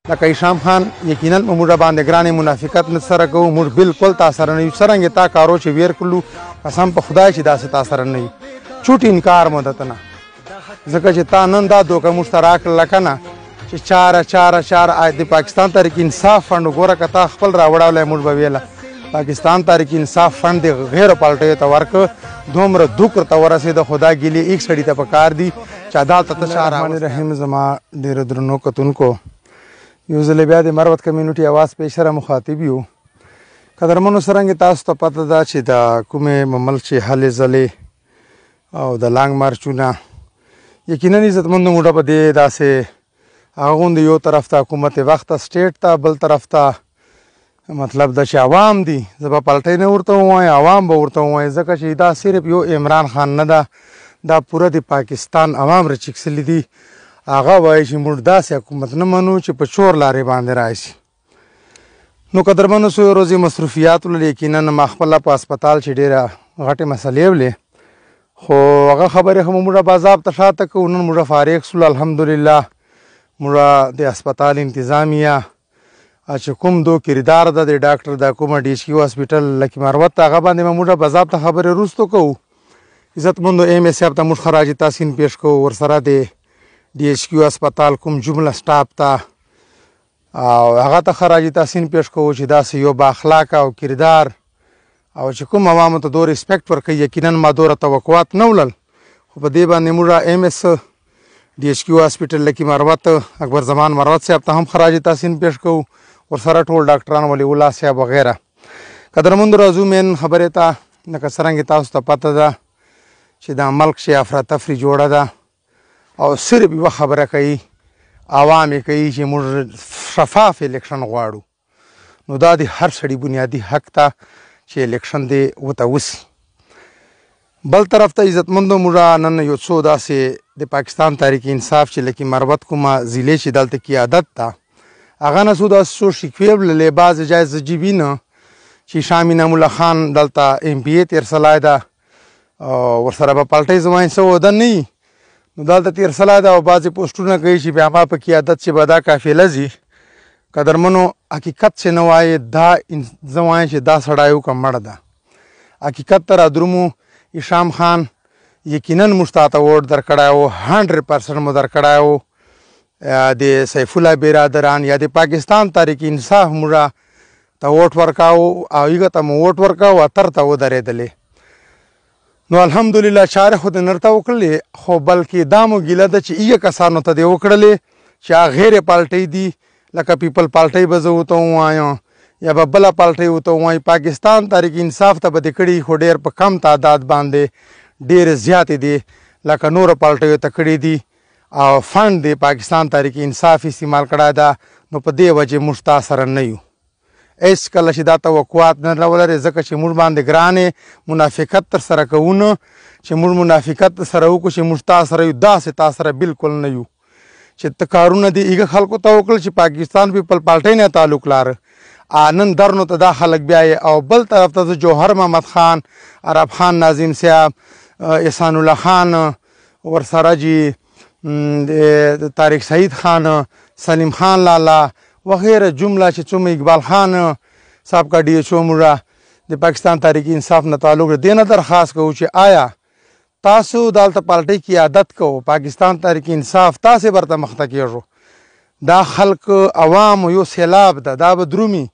لکه هشام خان یقینا په موږ باندې ګرانې منافقت نه سره کوو، موږ بالکل تا سره نه یو. څرنګې تا کارو چې ویر کړلو قسم په خدای چې داسې تا سره نه یو. چوټ انکار مو درته نه، ځکه چې تا نن دا دوکه موږ ته راکړله که نه چې چاره د پاکستان تحریک انصاف فنډ وګوره که تا خپل راوړولی موږ به ویله پاکستان تحریک انصاف فنډ د غیرو پالټیو ته ورکړه، دومره دوک ورته ورسېده. خو دا ګیلې ایک سړي ته پکار دي چې عدالت ته چا راوړي. رحیم زما ډېرو درنو کتونکو، یو ځل بیا د مروت کمیونټي اواز پیش سره مخاطب یو. قدرمنو څرنګې تاسو ته پته ده چې د کومې ملک چې هلې ځلې او د لانګ مارچونه یقینا عزتمندو موږ په دې داسې هغه غوندې یو طرف ته حکومت وخت ته سټیټ ته، بل طرف ته مطلب دا چې عوام دي. زه به پلټۍ نه ورته ووایم، عوام به ورته ووایم، ځکه چې دا صرف یو عمران خان نه ده، دا پوره د پاکستان عوام رچکسلي دي. هغه وایي چې موږ داسې حکومت نه منو چې په چور لارې باندې راشي. نو قدرمنو څو ورځې مصروفیاتو له یقینا ما خپله په هسپتال چې ډېره غټې مسلې ولې، خو هغه خبرې خو موږ باضابطه شاته کوو. نن موږ فارغ شولو الحمدلله. موږ د هسپتال انتظامیه چې کوم دو کردار ده د ډاکټر د کومه ډي ایچ کیو هاسپیټل لکي مروت هغه باندې به موږ باضابطه خبرې وروستو کوو. عزتمندو ایم ایس صاحب ته موږ خراج تحسین پیش کوو، ورسره د ډي ایچ کیو هسپتال کوم جمله سټاف ته او هغه ته خراج تحسین پیش کوو چې داسې یو با اخلاقه او کردار او چې کوم عوامو ته دو ریسپیکټ ورکوي. یقینا ما دوره توقعات نه ولل، خو په دې باندې موږ ایم ایس ډي ایچ کیو هاسپیټل لکي مروت اکبر زمان مروت صاحب ته هم خراج تحسین پیش کوو، ورسره ټول ډاکټران ولی الله صاحب وغیره. قدرمندو راځو مین خبرې ته. لکه څرنګې تاسو ته پته ده چې دا ملک چې افراتفري جوړه ده او صرف یوه خبره کوي، عوام یې کوي چې موږ شفاف الیکشن غواړو. نو دا د هر سړي بنیادي حق ته چې الیکشن دی ورته وسي. بل طرف ته عزتمندو موږ نن یو څو داسې د پاکستان تحریک انصاف چې لکه مروت کومه ضلع چې دلته قیادت ته هغه نه څو داسې څو شکوې وللې، بعضې جایز جیبي نه چې شام انعام الله خان دلته ایم پی ای تېر سلی ده او ورسره به پالټۍ زما څه وده نه وي، نو دلته تېر سلی ده او بعضې پوسټونه کوي چې بیا ما په قیادت چې به دا قافله ځي. قدرمنو حقیقت چې نه وایې دا زه وایم چې دا سړی وکړه مړه ده. حقیقت ته رادرومو. هشام خان یقینا موږ تا ته ووټ درکړی و، 100% مو درکړی و. د سیف الله برادران یا د پاکستان تحریک انصاف موږ ته ووټ ورکاو او هغه ته مو ووټ ورکاو، اتر ته ودرېدلې. نو الحمدلله چارې خو د نرته وکړلې، خو بلکې دا مو ګیله ده چې هغه کسانو ته دې وکړلې چې هغه غیر پالټۍ دي، لکه پیپل پالټۍ به زه ورته ووایم یا به بله پالټۍ ورته ووایم. پاکستان تحریک انصاف ته به دې کړي، خو ډېر په کم تعداد باندې ډېرې زیاتې دي لکه نورو پالټیو ته کړي دي او فنډ د پاکستان تحریک انصاف استعمال کړی ده. نو په دې وجې موږ تا سره نه یو. هېڅ کله چې دا توقعات نه ولرې، ځکه چې موږ باندې ګرانې منافقت تر سره کوو نه چې موږ منافقت سره وکړو چې موږ تا سره یو، داسې تا سره بالکل نه یو. چې ته کارونه دې هغه خلکو ته وکړل چې پاکستان پیپل پالټۍ نه تعلق لاره، نن درنو ته دا خلک بیایې. او بل طرف ته جوهر محمد خان، عرب خان ناظم صاحب، احسان الله خان، ورسره جي طارق سعید خان، سلیم خان لالا وغیره جمله چې څومره اقبال خان صاحب کا ډي ایچ او موږ د پاکستان تحریک انصاف نه تعلق دې نه درخواست کوو چې آیا تاسو دلته پالټۍ قیادت کوو، پاکستان تحریک انصاف تاسې برته مخته کېږو. دا خلک عوام یو سیلاب ده، دا به درومي.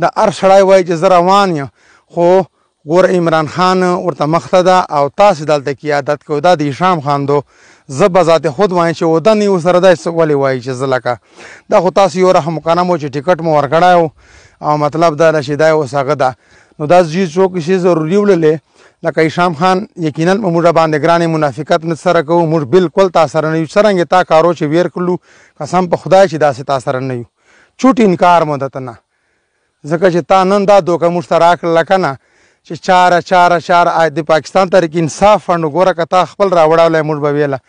دا هر سړی وایي چې زه روان یم، خو ګوره عمران خان ورته مخته ده او تاسې دلته قیادت کوو. دا د هشام خان دو، زه به ذات خود وایم چې وده نه ورسره دی ولې وایي چې زه لکه دا خو تاسو یو رحم مقنم و چې ټیکټ مو ورکړی و او مطلب دا ده چې دا اوس هغه ده. نو دا چیز څوک شي ضروري وللې لکه هشام خان یقینا په موږ باندې ګرانې منافقت نه سره کوو، موږ بالکل تا سره نه یو. څرنګې تا کارو چې ویر کړلو قسم په خدای چې داسې تا سره نه یو. چوټ انکار مو درته نه، ځکه چې تا نن دا دوکه موږ ته راکړله که نه چې چاره د پاکستان تحریک انصاف فنډ وګوره که تا خپل راوړولی موږ به ویله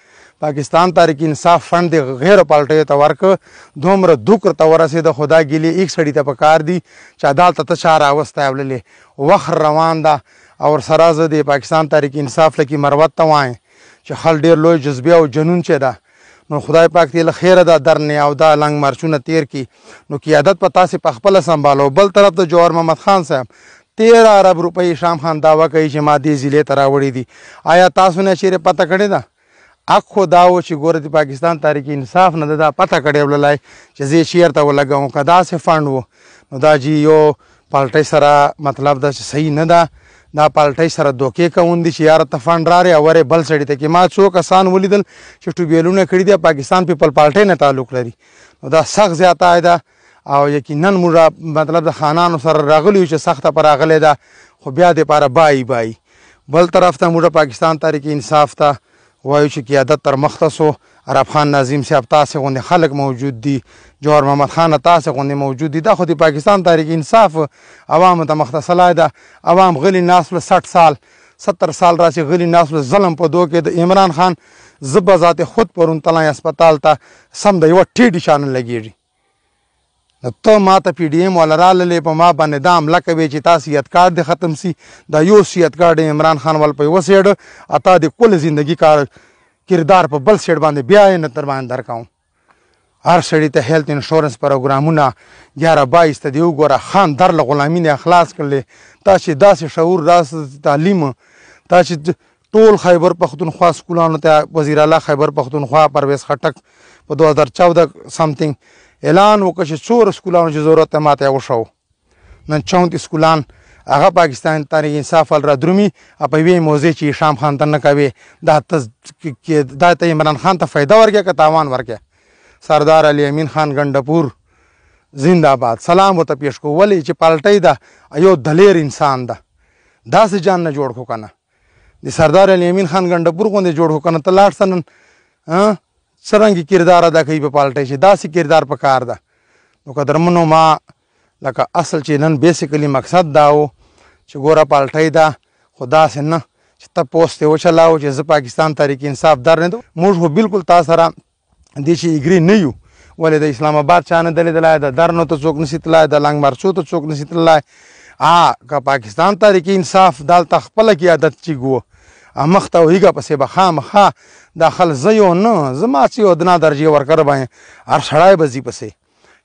پاکستان تحریک انصاف فنډ د غیرو پالټیو ته ورکړه، دومره دوک ورته ورسېده. خو دا ګیلې ایک سړي ته پکار دي چې عدالت ته چا راوستی وللې وخت روان ده. او ورسره زه د پاکستان تحریک انصاف لکي مروت ته وایم چې خل ډېر لوی جذبې او جنون چې ده نو خدای پاک دې له خیره دا درنې او دا لنګ مارچونه تیر کړي نو قیادت په تاسې په خپله سنبالو. بل طرف ته جوهر محمد خان صاحب 13 ارب روپۍ شام خان دعوه کوي چې ما دې ضلعې ته راوړي دي. آیا تاسو نه چیرې پته کړې ده؟ حق خو دا و چې ګوره د پاکستان تحریک انصاف نه دا پته کړې وللای چې زه چیرته ولګوم. که داسې فنډ و نو دا جی یو پالټۍ سره مطلب دا چې صحیح نه ده. دا پالټۍ سره دوکې کوون دي چې یاره ته فنډ رارې اورې بل سړي ته کې. ما څو کسان ولیدل چې ټوبیلونه کړي دي پاکستان پیپل پالټۍ نه تعلق لري. نو دا سخت زیاته ده او یقینا موږ مطلب د خانانو سره راغلی یو چې سخته پر راغلی ده خو بیا دپاره بایي. بل طرف ته موږ پاکستان تحریک انصاف ته وایو چې قیادت تر مخته سو. عرب خان ناظم صاحب تاسې غوندې خلک موجود دي، جوهر محمد خان تاسې غوندې موجود دي. دا خو د پاکستان تحریک انصاف عوامو ته مختصلای ده. عوام غلی ناست له 60 سال 70 سال راسې غلی ناست له ظلم په دو کې د عمران خان زه به ذات خود پرون تلای اسپتال ته سم د یوه ټیډي شانه لګېږي. نو ته ما ته پی ډي ایم والا راللې په ما باندې دا حمله کوې چې تا صحت کارډ دې ختم سي. دا یو صحت کارډ عمران خان ول په یوه سیډ اتا د کل زندگی کار کردار په بل سیډ باندې بیا یې نه در باندې درکوم. هر سړي ته هیلث انشورنس پروګرامونه 11-22 ته دې وګوره. خان در له غلامي نه خلاص کړلې. تا چې داسې شعور داسې تعلیم تا چې ټول خیبر پښتونخوا سکولانو ته وزیر اعلی خیبر پښتونخوا پرویز خټک په 2014 سمثینګ اعلان وکړ چې څومره سکولانو چې ضرورت ته ماته وشو. نن 34 سکولان هغه پاکستان تحریک انصاف ول را درومي په یوې موضوع چې شام خان ته نه کوي. دا ته عمران خان ته فایده ورکړه که تاوان ورکړه. سردار علي امین خان ګنډپور زنده‌باد سلام ورته پیش کو. ولې چې پالټۍ ده یو دلیر انسان ده داسې جان نه جوړ کړو که نه د سردار علي امین خان ګنډپور غوندې جوړ کړو که نه ته لاړ شه نن څرنګه کردار ادا کوي په پالټۍ چې داسې کردار په کار ده. نو قدرمنو ما لکه اصل چې نن بیسیکلی مقصد دا و چې ګوره پالټۍ ده خو داسې نه چې ته پوسټ یې وچلاو چې زه پاکستان تحریک انصاف در نه. موږ خو بالکل تا سره دې چې اګري نه یو. ولې د اسلام آباد چا نه دی لیدلی، د درنو ته څوک نشي تللی، د لنګ مارچو ته څوک نشي تللی. که پاکستان تحریک انصاف دلته خپله قیادت چې ګو مخ ته وهیږه پسې به خامخا داخل زه یو نه زما چې یو دنا درجې ورکړی باندې هر سړی به ځي پسې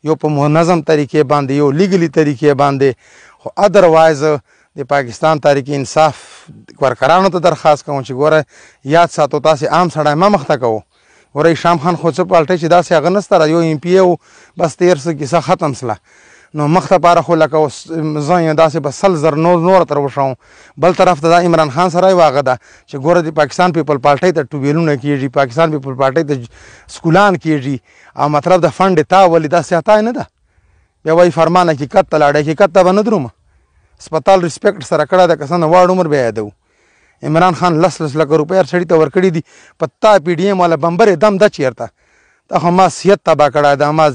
یو په منظم طریقې باندې یو لیګلي طریقې باندې. خو ادروایز د پاکستان تحریک انصاف ورکرانو ته درخواست کوم چې ګوره یاد ساتو تاسې عام سړی مه مخته کوو. ګوره شام خان خو څه پالټۍ چې داسې هغه نسته یو ایم پی او بس تېر څه کیسه ختم سله. نو مخته پاره خو لکه زه یې داسې به 100,000 نور تر وشوم. بل طرف ته دا عمران خان سره یو هغه ده چې ګوره د پاکستان پیپل پالټۍ ته ټوبیلونه کېږي، پاکستان پیپل پالټۍ ته سکولان کېږي او مطلب د فنډ تا ولې داسې عطا نه ده. بیا وایي فرمان حقیقت ته لاړی، حقیقت ته به نه درومه. اسپتال ریسپیکټ سره کړی ده که څه نه واړ عمر بیا یادوو. عمران خان 10 لکه روپۍ هر سړي ته ورکړي دي. په تا پی ډي ایم والا بمبرې دم ده چېرته تا خو ما صحت تباه کړی ده، ما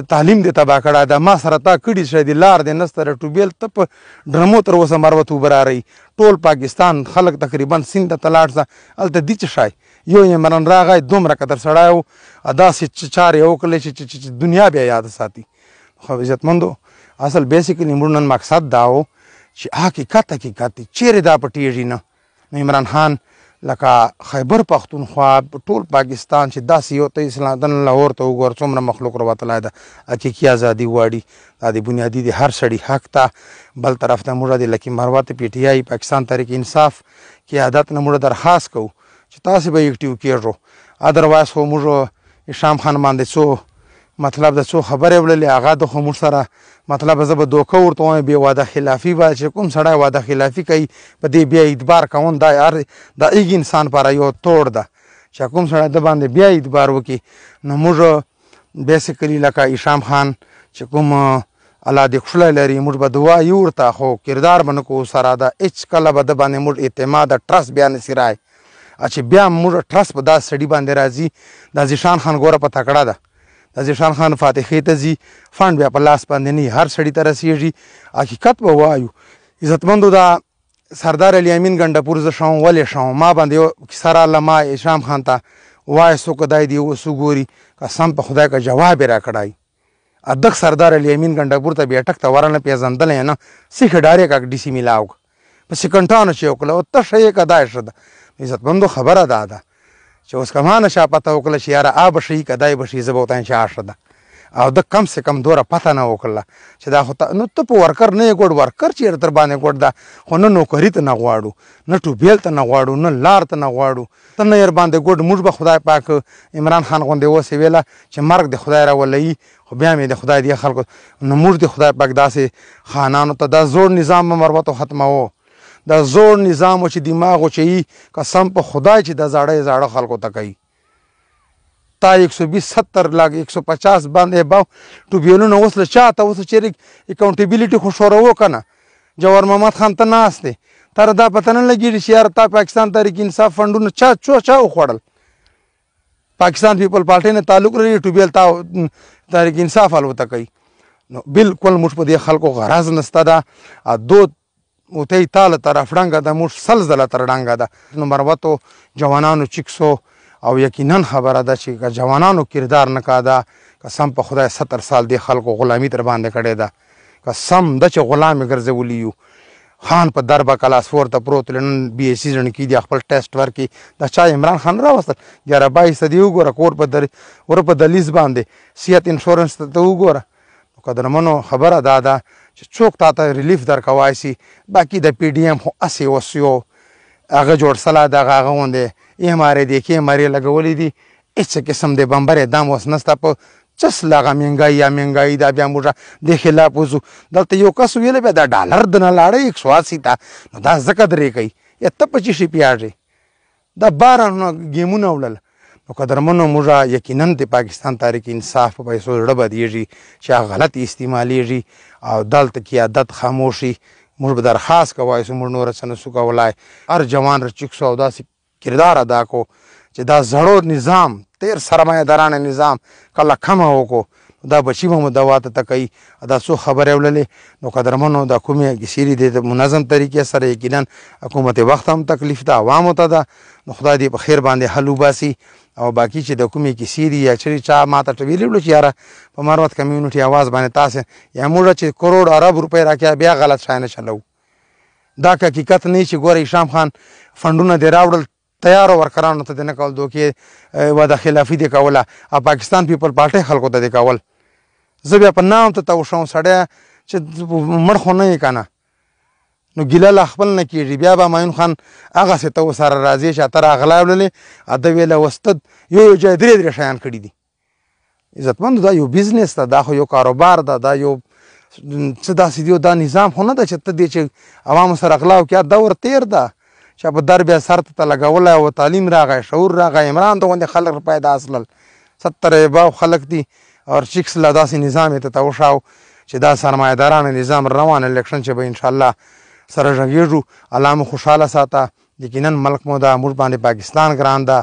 تعلیم دې تباه کړی ده، ما سره تا کړي شی دي لار دې نسته د ټوبیل ته په ډرمو تر اوسه مروت اوبه رارئ. ټول پاکستان خلک تقریبا سیند ته لاړ شه هلته دي څه شی. یو عمران راغی دومره قدر سړی و داسې چارې وکړلې چې دنیا بیا یاد ساتي. خو عزتمندو اصل بیسیکلی موږ نن مقصد دا و چې حقیقت چیرې دا پټېږي نه. نو عمران خان لکه خیبر پښتونخوا ټول پاکستان چې داسې یو ته اسلام دن لاهور ته وګور څومره مخلوق راوتلی ده حقیقي ازادي غواړي. دا د بنیادي د هر سړي حق ته. بل طرف ته موږ د لکي مروت پی ټي آی پاکستان تحریک انصاف قیادت نه موږ درخواست کوو چې تاسې به ایکټیو کېږو. ادروایز خو موږ شام خان باندې څو مطلب د څو خبرې وړلې هغه د خو موږ سره مطلب زه به دوکه ورته وایم بې واده خلافي به چې کوم سړی واده خلافي کوي په دې بیا اعتبار کوون دا ایږ انسان پاره یو توړ ده چې کوم سړی د باندې بیا اعتبار وکړي. نو موږ بیسیکلی لکه شام خان چې کوم الله دې خوشلی لري موږ به دعا یو ورته خو کردار به نه کوو سره ده هېڅ کله به د باندې موږ اعتماد ټرست بیا نسي رای. چې بیا موږ ټرست په دا سړي باندې راځي. دا زیشان خان ګوره په تکړه ده، د زیشان خان فاتحې ته ځي فنډ بیا په لاس باندې نه هر سړي ته رسېږي. حقیقت به وایو عزتمندو دا سردار علي امین ګنډپور زه شوم ولې شوم ما باندې یو کیسه راغله. ما شام خان ته وایه څوک خدای دې اوس وګوري قسم په خدای که جواب یې راکړی. ادک سردار علي امین ګنډپور ته بیټک ته ورنه پیژندلی نه سیخ ډایرک اک ډي سي میلاو په سکنټانو چې وکړله او تشه یې که دا ښه ده. عزتمندو خبره دا ده چې اوس که ما نه چا پته وکړله چې یاره آ به ښي که دی به ښي زه به ورته وایم چې آ ښه ده او ده کم سے کم دوره پته نه وکړله چې دا خو نو ته په ورکر نه یې ګوډ ورکر چېرې تر باندې ګوډ ده خو نه نوکري ته نه غواړو نه ټوبیل ته نه غواړو نه لار ته نه غواړو ته نه یې باندې ګوډ موږ به خدای پاک عمران خان غوندې اوسې ویله چې مرګ د خدای راولوي خو بیا مې د خدای دې خلکو نو موږ د خدای پاک داسې خانانو ته دا زوړ نظام به مروتو ختموو دا زوړ نظام و چې دماغ وچوي قسم په خدای چې دا زاړه خلکو ته کوي تا 120 70 لاک 150 باندې باو ټوبیلونه اوس له چاته اوس چېرې اکاونټیبلیټي خو شوروو که نه جوهر محمد خان ته ناست دی تر دا پته نه لګېږي چې یاره تا پاکستان تحریک انصاف فنډونه چا وخوړل پاکستان پیپل پارټۍ نه تعلق لري ټوبیل تا تحریک انصاف الوته کوي نو بالکل موږ په دې خلکو غرض نسته ده دود وتی تاله طرف ډنګه ده موږ سل ځله تر ډنګه ده نو مروتو جوانانو چیکسو او یقینا خبره ده چې که جوانانو کردار نه کاده قسم په خدای 70 سال دې خلکو غلامي تر باندې کړې ده قسم ده چې غلام یې ګرځولی یو خان په در به کلاس 4 ته پروت نن بي ایس سی ژڼکي دي خپل ټیسټ ورکړي دا چا عمران خان راوستل 11-22 ته دې وګوره کور په دلیز باندې صحت انشورنس ته وګوره قدرمنو خبره دا ده چې څوک تا ته ریلیف درکوای شي باقي د پی ډي ایم خو هسې اوس یو هغه جوړ سلا دغه هغه غوندې MRA دی KMRA لګولي دي هېڅ قسم د بمبرې دام اوس نسته په چس لاغه مهنګایي دا بیا موږ د خلاف وځو دلته یو کس ویلی بیا دا ډالر د نه لاړی 180 ته نو دا ځکه درې کوي یا ته په چی شي پیاږې دا 12 ګیمونه وړل نو قدرمنو موږ یقینا د پاکستان تحریک انصاف په پیسو زړه بدېږي چې هغه غلط استعمالیږي او دلته قیادت خاموشي موږ به درخواست کوای سو موږ نور څه نسو کولی هر جوان رچکسو او داسې کردار ادا کو چې دا زړو نظام تیر سرمایه دارانه نظام کله کمه وکړو دا بچي به مو دوا ته کوي دا څو خبرې وړلې نو قدرمنو دا کومې کیسې دي د منظم طریقې سره یقینا حکومت وخت هم تکلیف ده عوامو ته ده نو خدای دې په خیر باندې حل وباسي او باقي چې د کومې کیسې دي یا چېرې چا ما ته ویلي وړو چې یاره په مروت کمیونټي اواز باندې تاسې یا موږ چې کروڑ ارب روپۍ راکړه بیا غلط شیانه چلو دا که حقیقت نه چې ګوره هشام خان فنډونه دې راوړل تیارو ورکرانو ته دې نه کول دوکې وعده خلافي دې کوله او پاکستان پیپل پارټۍ خلکو ته دې کول زه بیا په نام ته توشم سړی چې مړ خو نه یې که نه نو ګیله له خپل نه کېږي بیا به معین خان هغسې ته ورسره راځې چې ته راغلی وړلې ده ویله وستد یو ځای درې شیان کړي دي عزتمندو دا یو بزنس ده دا خو یو کاروبار ده دا یو څه داسې دی دا نظام خو نه ده چې ته دې چې عوامو سره غلا وکړې دور تیر ده چې په در بیا سر ته لګولی او تعلیم راغی شعور راغی عمران ته غوندې خلک پیدا اصلل 70 باو خلک دي او چیکس له داسې نظام یې ته وشاو چې دا سرمایه دارانه نظام روان الیکشن چې به انشاءالله سره غږېږو الله مو خوشحاله ساته یقینا ملک مو دا موږ باندې پاکستان ګران ده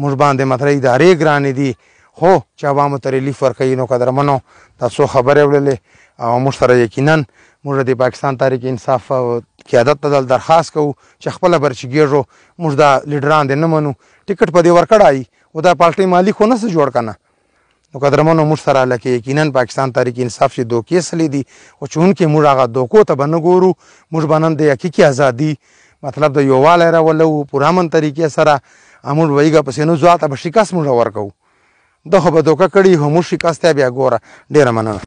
موږ باندې مطلب ادارې ګرانې دي خو چې عوامو ته ریلیف ورکوي نو قدرمنو دا څو خبرې وړلې او موږ سره یقینا موږ د پاکستان تحریک انصاف قیادت ته درخواست کوو چې خپله برچګېږو موږ دا لیډران دې نه منو ټکټ په دې ورکړی و دا پارټۍ مالک خو نسه جوړ که نه نو قدرمنو موږ سره لکه یقینا پاکستان تحریک انصاف چې دوکې سلی دي خو چونکې موږ هغه دوکو ته به نه ګورو موږ به نن د حقیقي ازادي مطلب د یووالی راولو پر امن طریقې سره موږ ویږه پسې نو ځواته به شکست موږ ورکوو ده خو به دوکه کړي خو موږ شکست بیا ګوره ډېره مننه